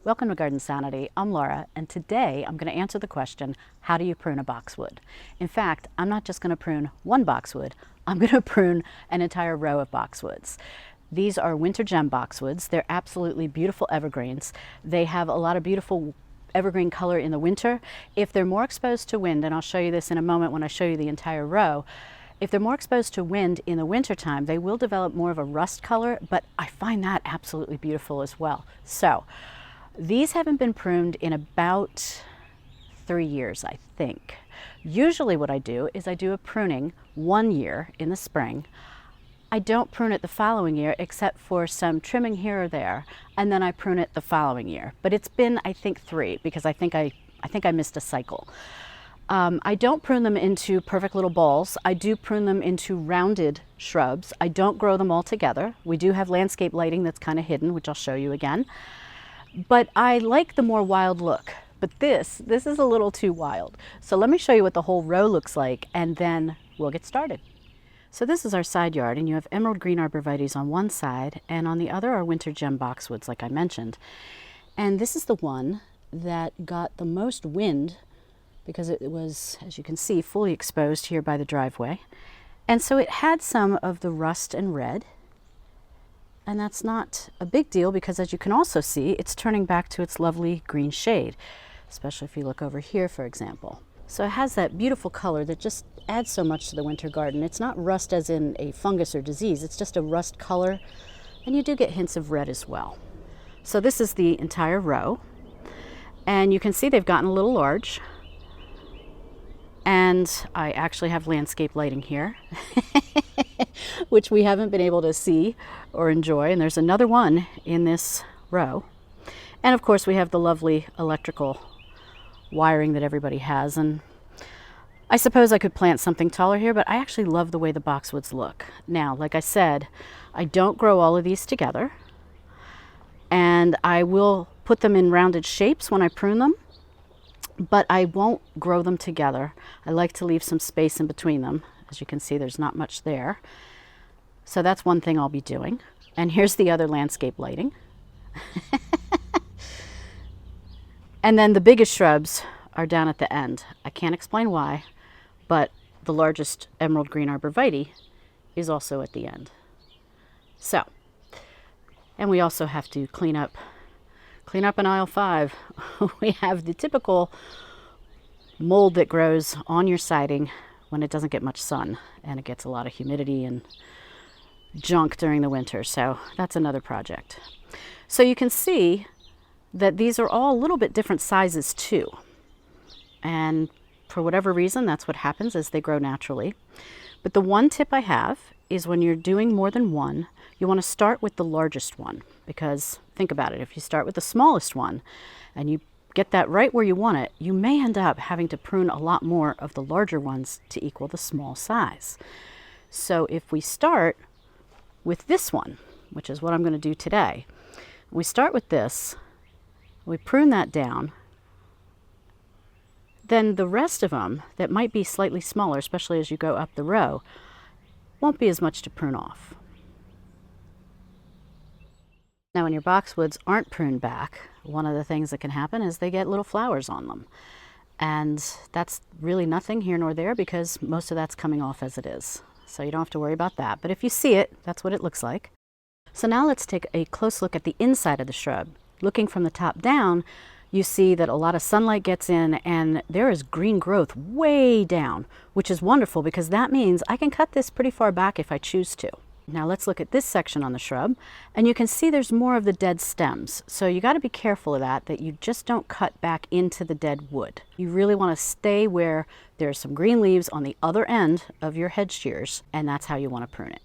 Welcome to Garden Sanity. I'm Laura, and today I'm going to answer the question, how do you prune a boxwood? In fact, I'm not just going to prune one boxwood, I'm going to prune an entire row of boxwoods. These are Winter Gem Boxwoods. They're absolutely beautiful evergreens. They have a lot of beautiful evergreen color in the winter. If they're more exposed to wind, and I'll show you this in a moment when I show you the entire row, if they're more exposed to wind in the wintertime, they will develop more of a rust color, but I find that absolutely beautiful as well. So, these haven't been pruned in about 3 years, I think. Usually what I do is I do a pruning 1 year in the spring. I don't prune it the following year except for some trimming here or there, and then I prune it the following year. But it's been, I think, 3 because I think I missed a cycle. I don't prune them into perfect little balls. I do prune them into rounded shrubs. I don't grow them all together. We do have landscape lighting that's kind of hidden, which I'll show you again. But I like the more wild look. But this is a little too wild. So let me show you what the whole row looks like, and then we'll get started. So this is our side yard, and you have emerald green arborvitaes on one side, and on the other are Winter Gem Boxwoods, like I mentioned. And this is the one that got the most wind because it was, as you can see, fully exposed here by the driveway. And so it had some of the rust and red. And that's not a big deal because, as you can also see, it's turning back to its lovely green shade, especially if you look over here, for example. So it has that beautiful color that just adds so much to the winter garden. It's not rust as in a fungus or disease, it's just a rust color, and you do get hints of red as well. So this is the entire row, and you can see they've gotten a little large. And I actually have landscape lighting here, which we haven't been able to see or enjoy. And there's another one in this row. And of course we have the lovely electrical wiring that everybody has. And I suppose I could plant something taller here, but I actually love the way the boxwoods look. Now, like I said, I don't grow all of these together. And I will put them in rounded shapes when I prune them. But I won't grow them together. I like to leave some space in between them. As you can see, there's not much there. So that's one thing I'll be doing. And here's the other landscape lighting. And then the biggest shrubs are down at the end. I can't explain why, but the largest emerald green arborvitae is also at the end. So, and we also have to clean up in aisle 5. We have the typical mold that grows on your siding when it doesn't get much sun, and it gets a lot of humidity and junk during the winter. So that's another project. So you can see that these are all a little bit different sizes too. And for whatever reason, that's what happens as they grow naturally. But the one tip I have is when you're doing more than one, you want to start with the largest one, because think about it, if you start with the smallest one and you get that right where you want it, you may end up having to prune a lot more of the larger ones to equal the small size. So if we start with this one, which is what I'm going to do today, we start with this, we prune that down, then the rest of them that might be slightly smaller, especially as you go up the row, won't be as much to prune off. Now when your boxwoods aren't pruned back, one of the things that can happen is they get little flowers on them. And that's really nothing here nor there because most of that's coming off as it is. So you don't have to worry about that. But if you see it, that's what it looks like. So now let's take a close look at the inside of the shrub. Looking from the top down, you see that a lot of sunlight gets in and there is green growth way down, which is wonderful because that means I can cut this pretty far back if I choose to. Now let's look at this section on the shrub, and you can see there's more of the dead stems. So you got to be careful of that you just don't cut back into the dead wood. You really want to stay where there's some green leaves on the other end of your hedge shears, and that's how you want to prune it.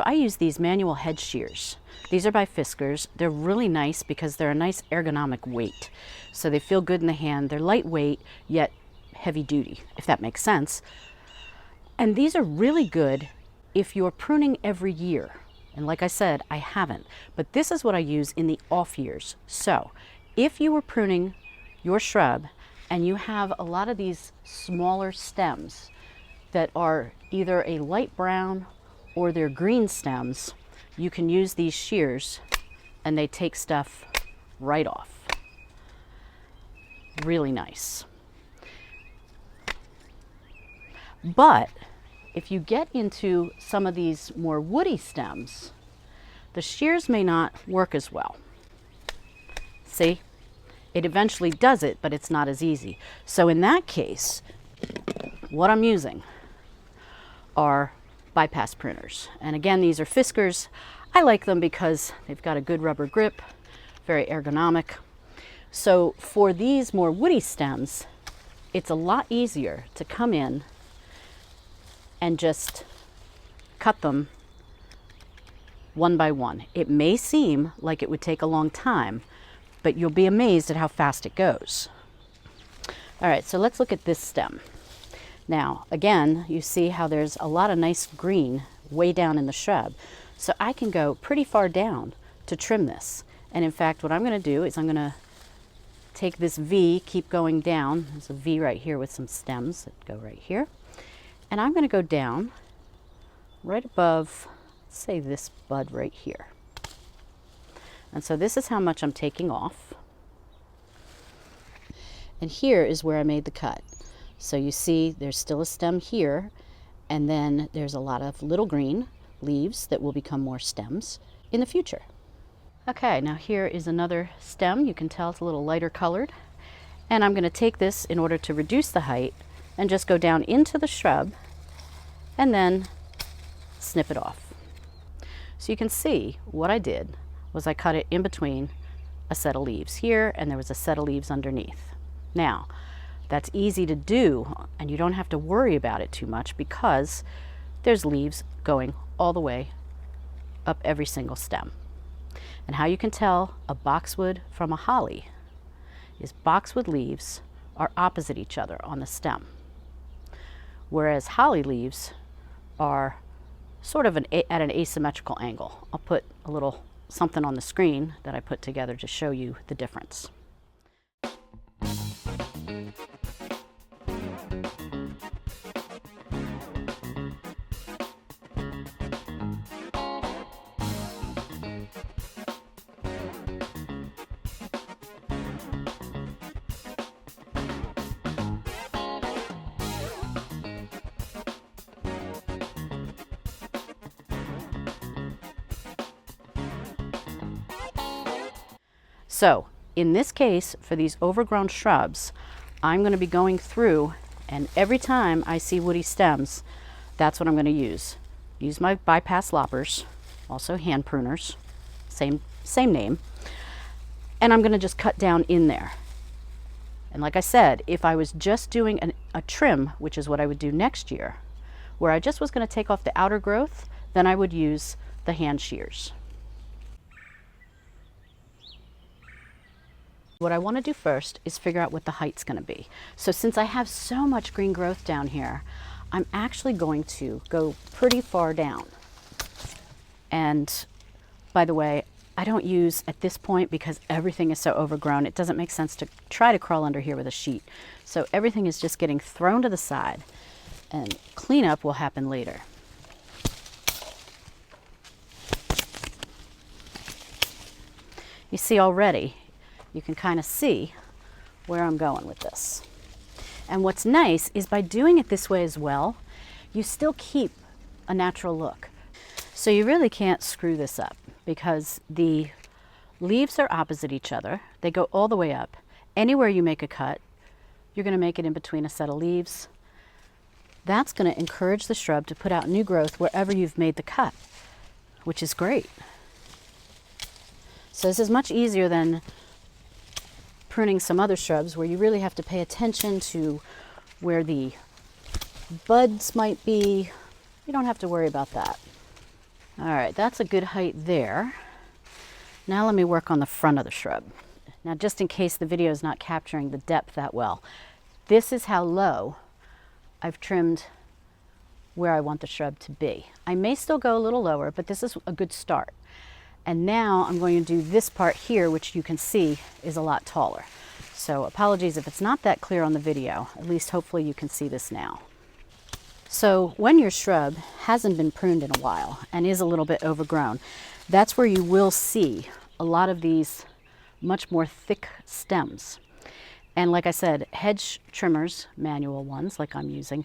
So I use these manual head shears. These are by Fiskars. They're really nice because they're a nice ergonomic weight. So they feel good in the hand. They're lightweight, yet heavy duty, if that makes sense. And these are really good if you're pruning every year. And like I said, I haven't. But this is what I use in the off years. So if you were pruning your shrub and you have a lot of these smaller stems that are either a light brown or they're green stems, you can use these shears and they take stuff right off. Really nice. But if you get into some of these more woody stems, the shears may not work as well. See? It eventually does it, but it's not as easy. So in that case, what I'm using are bypass pruners. And again, these are Fiskars. I like them because they've got a good rubber grip, very ergonomic. So for these more woody stems, it's a lot easier to come in and just cut them one by one. It may seem like it would take a long time, but you'll be amazed at how fast it goes. All right, so let's look at this stem. Now, again, you see how there's a lot of nice green way down in the shrub. So I can go pretty far down to trim this. And in fact, what I'm gonna do is I'm gonna take this V, keep going down. There's a V right here with some stems that go right here. And I'm gonna go down right above, say this bud right here. And so this is how much I'm taking off. And here is where I made the cut. So you see there's still a stem here, and then there's a lot of little green leaves that will become more stems in the future. Okay, now here is another stem. You can tell it's a little lighter colored. And I'm gonna take this in order to reduce the height and just go down into the shrub and then snip it off. So you can see what I did was I cut it in between a set of leaves here, and there was a set of leaves underneath. Now, that's easy to do, and you don't have to worry about it too much because there's leaves going all the way up every single stem. And how you can tell a boxwood from a holly is boxwood leaves are opposite each other on the stem, whereas holly leaves are sort of at an asymmetrical angle. I'll put a little something on the screen that I put together to show you the difference. So in this case, for these overgrown shrubs, I'm going to be going through, and every time I see woody stems, that's what I'm going to use. Use my bypass loppers, also hand pruners, same name, and I'm going to just cut down in there. And like I said, if I was just doing a trim, which is what I would do next year, where I just was going to take off the outer growth, then I would use the hand shears. What I want to do first is figure out what the height's going to be. So since I have so much green growth down here, I'm actually going to go pretty far down. And by the way, I don't use at this point, because everything is so overgrown, it doesn't make sense to try to crawl under here with a sheet. So everything is just getting thrown to the side, and cleanup will happen later. You see already, you can kind of see where I'm going with this. And what's nice is by doing it this way as well, you still keep a natural look. So you really can't screw this up because the leaves are opposite each other. They go all the way up. Anywhere you make a cut, you're going to make it in between a set of leaves. That's going to encourage the shrub to put out new growth wherever you've made the cut, which is great. So this is much easier than pruning some other shrubs where you really have to pay attention to where the buds might be. You don't have to worry about that. All right, that's a good height there. Now let me work on the front of the shrub. Now, just in case the video is not capturing the depth that well, this is how low I've trimmed where I want the shrub to be. I may still go a little lower, but this is a good start. And now I'm going to do this part here, which you can see is a lot taller. So apologies if it's not that clear on the video. At least hopefully you can see this now. So when your shrub hasn't been pruned in a while and is a little bit overgrown, that's where you will see a lot of these much more thick stems. And like I said, hedge trimmers, manual ones like I'm using,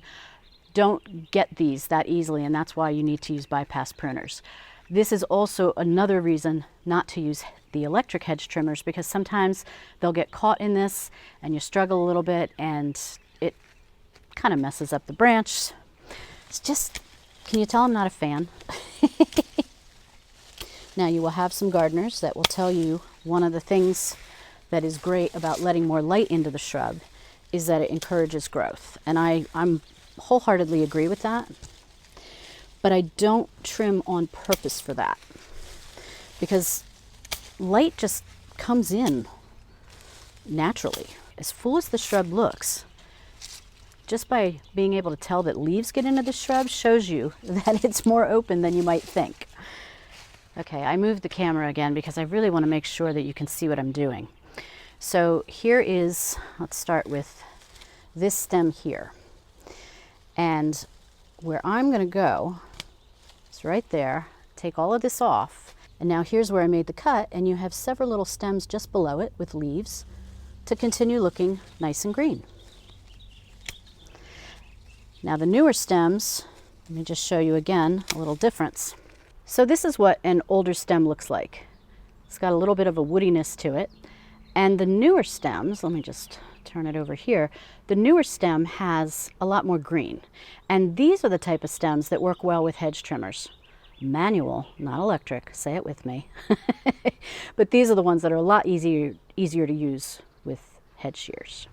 don't get these that easily, and that's why you need to use bypass pruners. This is also another reason not to use the electric hedge trimmers, because sometimes they'll get caught in this and you struggle a little bit and it kind of messes up the branch. It's just, can you tell I'm not a fan? Now you will have some gardeners that will tell you one of the things that is great about letting more light into the shrub is that it encourages growth. And I'm wholeheartedly agree with that. But I don't trim on purpose for that, because light just comes in naturally. As full as the shrub looks, just by being able to tell that leaves get into the shrub shows you that it's more open than you might think. Okay, I moved the camera again because I really want to make sure that you can see what I'm doing. So here is, let's start with this stem here. And where I'm going to go is right there. Take all of this off. And now here's where I made the cut, and you have several little stems just below it with leaves to continue looking nice and green. Now the newer stems, let me just show you again a little difference. So this is what an older stem looks like. It's got a little bit of a woodiness to it. And the newer stems, let me just turn it over here, the newer stem has a lot more green. And these are the type of stems that work well with hedge trimmers. Manual, not electric, say it with me. But these are the ones that are a lot easier to use with hedge shears.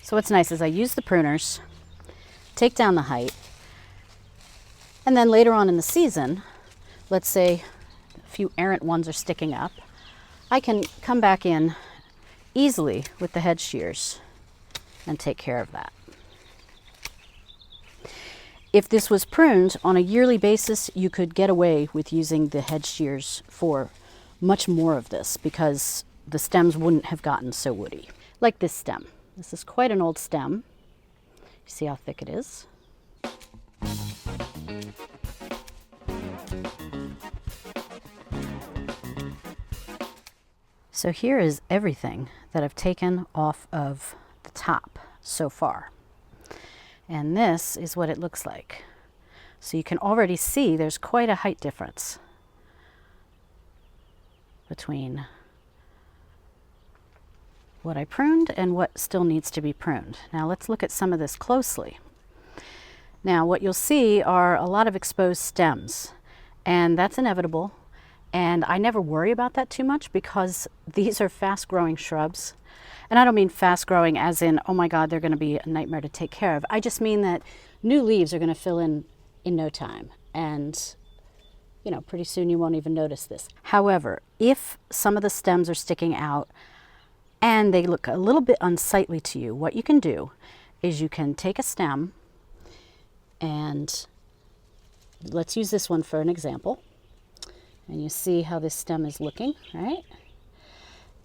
So what's nice is I use the pruners, take down the height, and then later on in the season, let's say a few errant ones are sticking up, I can come back in easily with the hedge shears and take care of that. If this was pruned on a yearly basis, you could get away with using the hedge shears for much more of this because the stems wouldn't have gotten so woody. Like this stem. This is quite an old stem. You see how thick it is? So here is everything that I've taken off of the top so far. And this is what it looks like. So you can already see there's quite a height difference between what I pruned and what still needs to be pruned. Now let's look at some of this closely. Now what you'll see are a lot of exposed stems, and that's inevitable. And I never worry about that too much because these are fast growing shrubs. And I don't mean fast growing as in, oh my God, they're going to be a nightmare to take care of. I just mean that new leaves are going to fill in no time. And, you know, pretty soon you won't even notice this. However, if some of the stems are sticking out and they look a little bit unsightly to you, what you can do is you can take a stem, and let's use this one for an example. And you see how this stem is looking, right?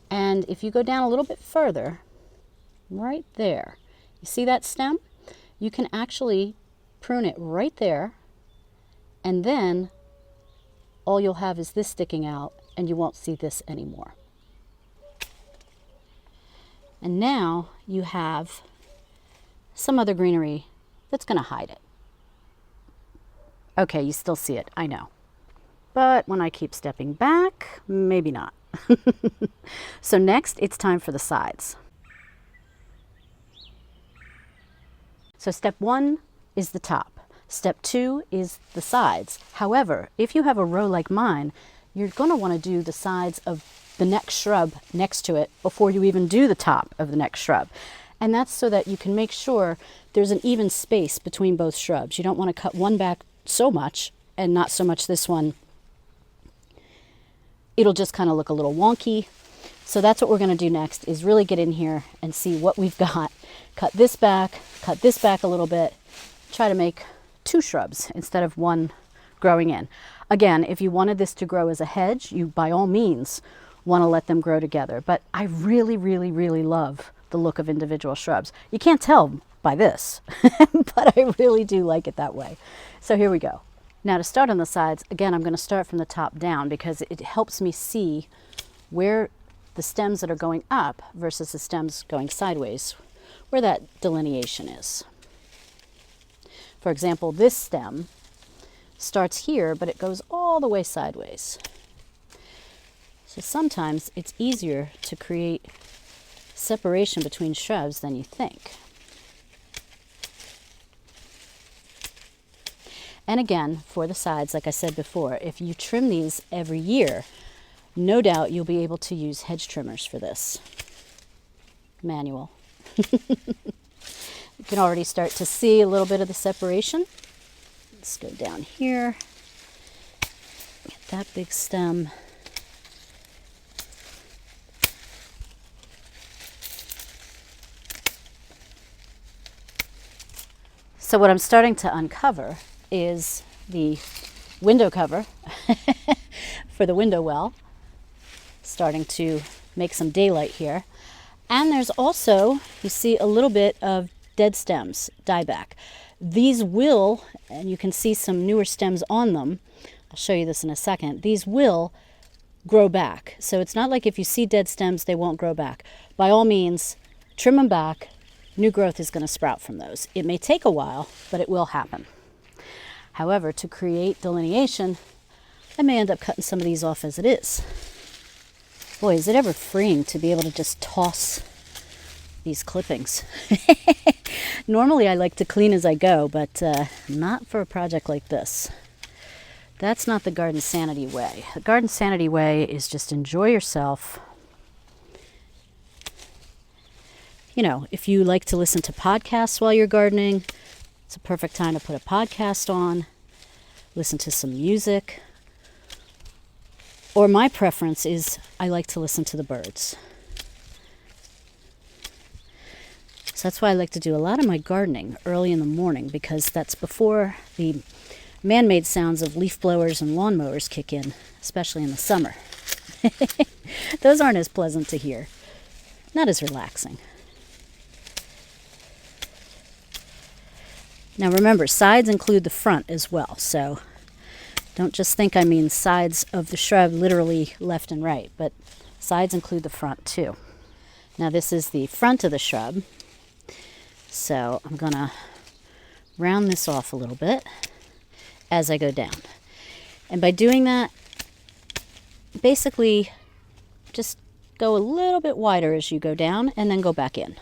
And if you go down a little bit further, right there, you see that stem? You can actually prune it right there, and then all you'll have is this sticking out, and you won't see this anymore. And now you have some other greenery that's going to hide it. Okay, you still see it, I know. But when I keep stepping back, maybe not. So next, it's time for the sides. So step one is the top. Step two is the sides. However, if you have a row like mine, you're going to want to do the sides of the next shrub next to it before you even do the top of the next shrub. And that's so that you can make sure there's an even space between both shrubs. You don't want to cut one back so much and not so much this one it'll just kind of look a little wonky. So that's what we're going to do next, is really get in here and see what we've got. Cut this back a little bit, try to make 2 shrubs instead of 1 growing in. Again, if you wanted this to grow as a hedge, you by all means want to let them grow together. But I really, really, really love the look of individual shrubs. You can't tell by this, but I really do like it that way. So here we go. Now to start on the sides, again, I'm going to start from the top down because it helps me see where the stems that are going up versus the stems going sideways, where that delineation is. For example, this stem starts here, but it goes all the way sideways. So sometimes it's easier to create separation between shrubs than you think. And again, for the sides, like I said before, if you trim these every year, no doubt you'll be able to use hedge trimmers for this. Manual. You can already start to see a little bit of the separation. Let's go down here. Get that big stem. So what I'm starting to uncover is the window cover for the window well. Starting to make some daylight here. And there's also, you see, a little bit of dead stems, dieback. These will, and you can see some newer stems on them, I'll show you this in a second, these will grow back. So it's not like if you see dead stems, they won't grow back. By all means, trim them back. New growth is going to sprout from those. It may take a while, but it will happen. However, to create delineation, I may end up cutting some of these off as it is. Boy, is it ever freeing to be able to just toss these clippings. Normally I like to clean as I go, but not for a project like this. That's not the Garden Sanity way. The Garden Sanity way is just enjoy yourself. You know, if you like to listen to podcasts while you're gardening, it's a perfect time to put a podcast on, listen to some music. Or my preference is I like to listen to the birds. So that's why I like to do a lot of my gardening early in the morning, because that's before the man-made sounds of leaf blowers and lawnmowers kick in, especially in the summer. Those aren't as pleasant to hear, not as relaxing. Now remember, sides include the front as well, so don't just think I mean sides of the shrub literally left and right, but sides include the front too. Now this is the front of the shrub, so I'm going to round this off a little bit as I go down. And by doing that, basically just go a little bit wider as you go down and then go back in.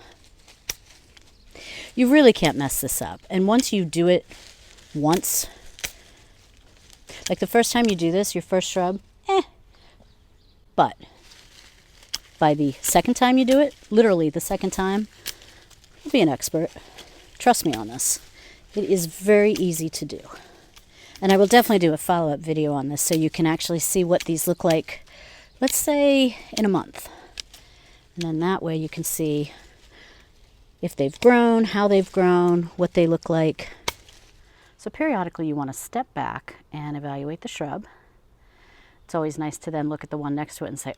You really can't mess this up. And once you do it once, like the first time you do this, your first shrub, but by the second time you do it, literally the second time, you'll be an expert. Trust me on this. It is very easy to do. And I will definitely do a follow-up video on this so you can actually see what these look like, let's say in a month. And then that way you can see if they've grown, how they've grown, what they look like. So periodically you want to step back and evaluate the shrub. It's always nice to then look at the one next to it and say,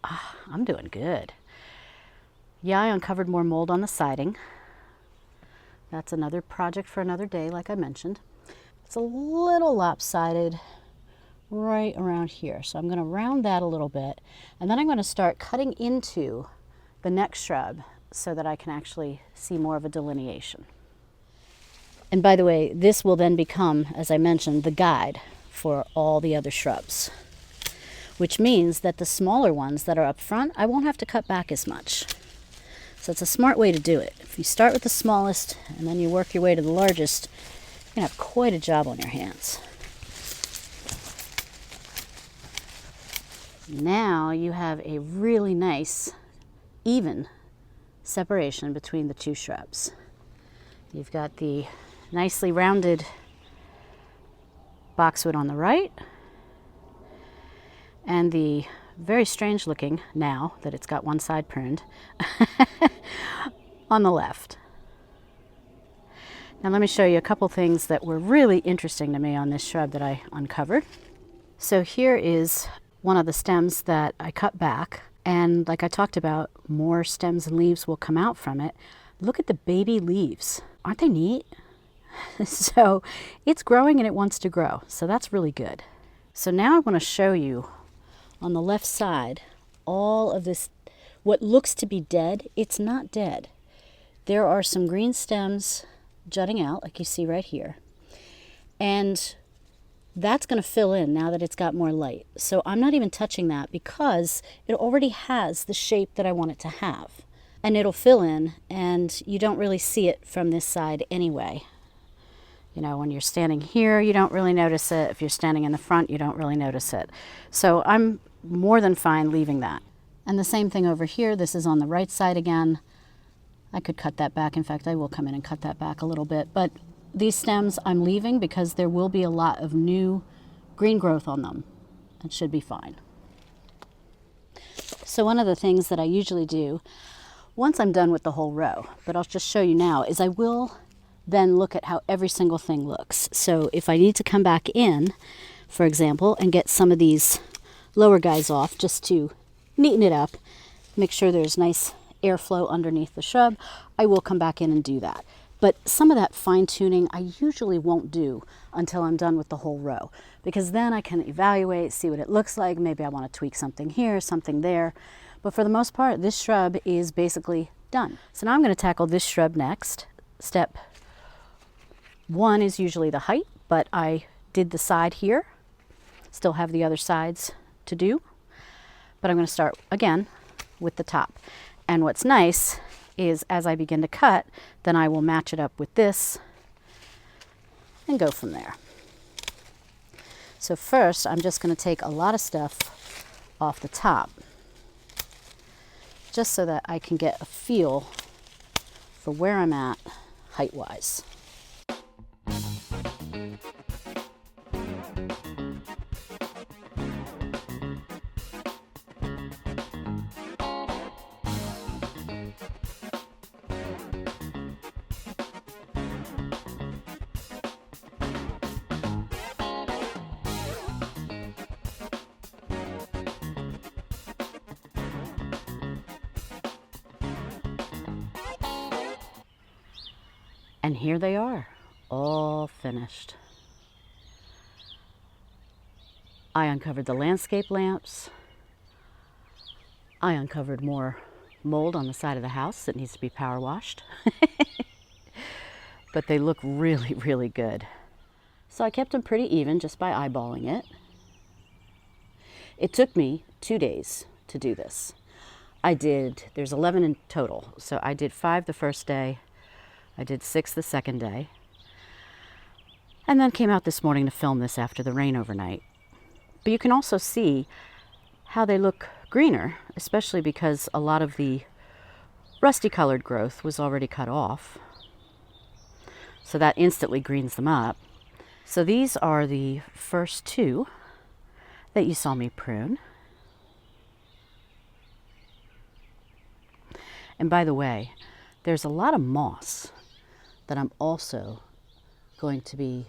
I'm doing good. Yeah, I uncovered more mold on the siding. That's another project for another day, like I mentioned. It's a little lopsided right around here. So I'm going to round that a little bit. And then I'm going to start cutting into the next shrub so that I can actually see more of a delineation. And by the way, this will then become, as I mentioned, the guide for all the other shrubs, which means that the smaller ones that are up front, I won't have to cut back as much. So it's a smart way to do it. If you start with the smallest and then you work your way to the largest, you're going to have quite a job on your hands. Now you have a really nice, even separation between the two shrubs. You've got the nicely rounded boxwood on the right and the very strange looking now that it's got one side pruned, on the left. Now let me show you a couple things that were really interesting to me on this shrub that I uncovered. So here is one of the stems that I cut back, and like I talked about, more stems and leaves will come out from it. Look at the baby leaves. Aren't they neat? So it's growing and it wants to grow, so that's really good. So now I want to show you on the left side all of this, what looks to be dead. It's not dead. There are some green stems jutting out, like you see right here, and that's going to fill in now that it's got more light. So I'm not even touching that because it already has the shape that I want it to have, and it'll fill in, and you don't really see it from this side anyway. You know, when you're standing here, you don't really notice it. If you're standing in the front, you don't really notice it. So I'm more than fine leaving that. And the same thing over here. This is on the right side again. I could cut that back. In fact, I will come in and cut that back a little bit. But these stems I'm leaving because there will be a lot of new green growth on them. It should be fine. So one of the things that I usually do once I'm done with the whole row, but I'll just show you now, is I will then look at how every single thing looks. So if I need to come back in, for example, and get some of these lower guys off just to neaten it up, make sure there's nice airflow underneath the shrub, I will come back in and do that. But some of that fine tuning I usually won't do until I'm done with the whole row, because then I can evaluate, see what it looks like. Maybe I want to tweak something here, something there. But for the most part, this shrub is basically done. So now I'm going to tackle this shrub next. Step one is usually the height, but I did the side here. Still have the other sides to do. But I'm going to start again with the top. And what's nice is as I begin to cut, then I will match it up with this and go from there. So first, I'm just going to take a lot of stuff off the top, just so that I can get a feel for where I'm at height-wise. And here they are, all finished. I uncovered the landscape lamps. I uncovered more mold on the side of the house that needs to be power washed. But they look really, really good. So I kept them pretty even just by eyeballing it. It took me 2 days to do this. There's 11 in total. So I did 5 the first day. I did 6 the second day, and then came out this morning to film this after the rain overnight. But you can also see how they look greener, especially because a lot of the rusty colored growth was already cut off. So that instantly greens them up. So these are the first 2 that you saw me prune. And by the way, there's a lot of moss that I'm also going to be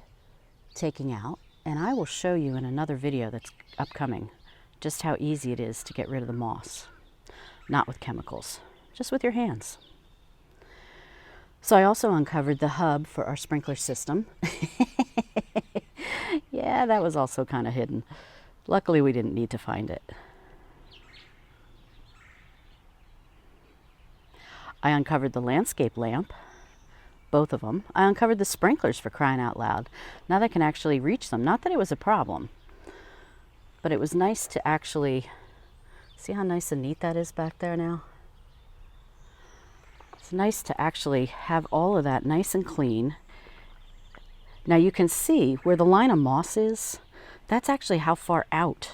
taking out, and I will show you in another video that's upcoming just how easy it is to get rid of the moss. Not with chemicals, just with your hands. So I also uncovered the hub for our sprinkler system. Yeah, that was also kind of hidden. Luckily we didn't need to find it. I uncovered the landscape lamp, both of them. I uncovered the sprinklers, for crying out loud. Now I can actually reach them. Not that it was a problem, but it was nice to actually see how nice and neat that is back there now. It's nice to actually have all of that nice and clean. Now you can see where the line of moss is. That's actually how far out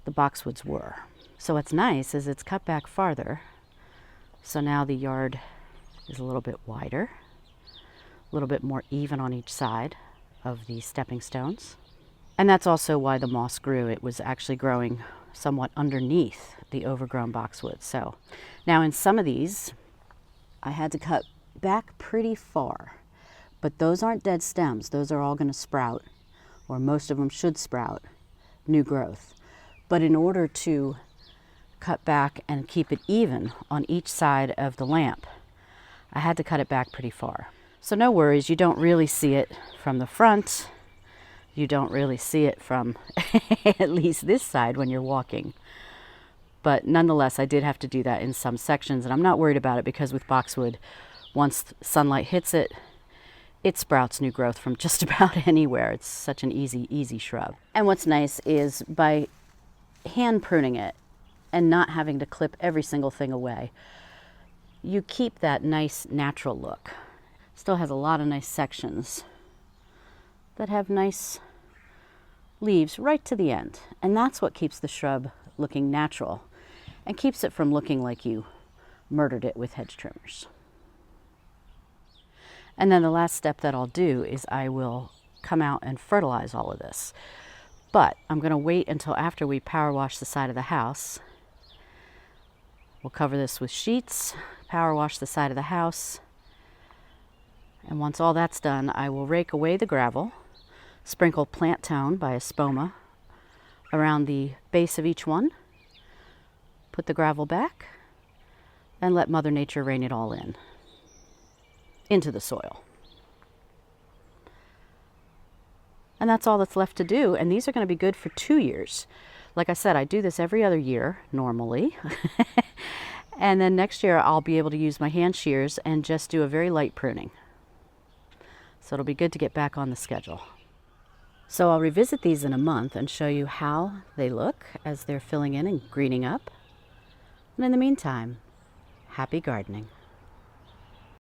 the boxwoods were. So what's nice is it's cut back farther. So now the yard is a little bit wider, a little bit more even on each side of the stepping stones. And that's also why the moss grew. It was actually growing somewhat underneath the overgrown boxwood. So now in some of these, I had to cut back pretty far, but those aren't dead stems. Those are all going to sprout, or most of them should sprout, new growth. But in order to cut back and keep it even on each side of the lamp, I had to cut it back pretty far. So no worries, you don't really see it from the front. You don't really see it from at least this side when you're walking. But nonetheless, I did have to do that in some sections, and I'm not worried about it because with boxwood, once sunlight hits it, it sprouts new growth from just about anywhere. It's such an easy shrub. And what's nice is by hand pruning it and not having to clip every single thing away, you keep that nice natural look. Still has a lot of nice sections that have nice leaves right to the end. And that's what keeps the shrub looking natural and keeps it from looking like you murdered it with hedge trimmers. And then the last step that I'll do is I will come out and fertilize all of this. But I'm going to wait until after we power wash the side of the house. We'll cover this with sheets, power wash the side of the house. And once all that's done, I will rake away the gravel, sprinkle plant tone by a spoma around the base of each one, put the gravel back, and let Mother Nature rain it all in, into the soil. And that's all that's left to do, and these are going to be good for 2 years. Like I said, I do this every other year, normally. And then next year I'll be able to use my hand shears and just do a very light pruning. So it'll be good to get back on the schedule. So I'll revisit these in a month and show you how they look as they're filling in and greening up. And in the meantime, happy gardening.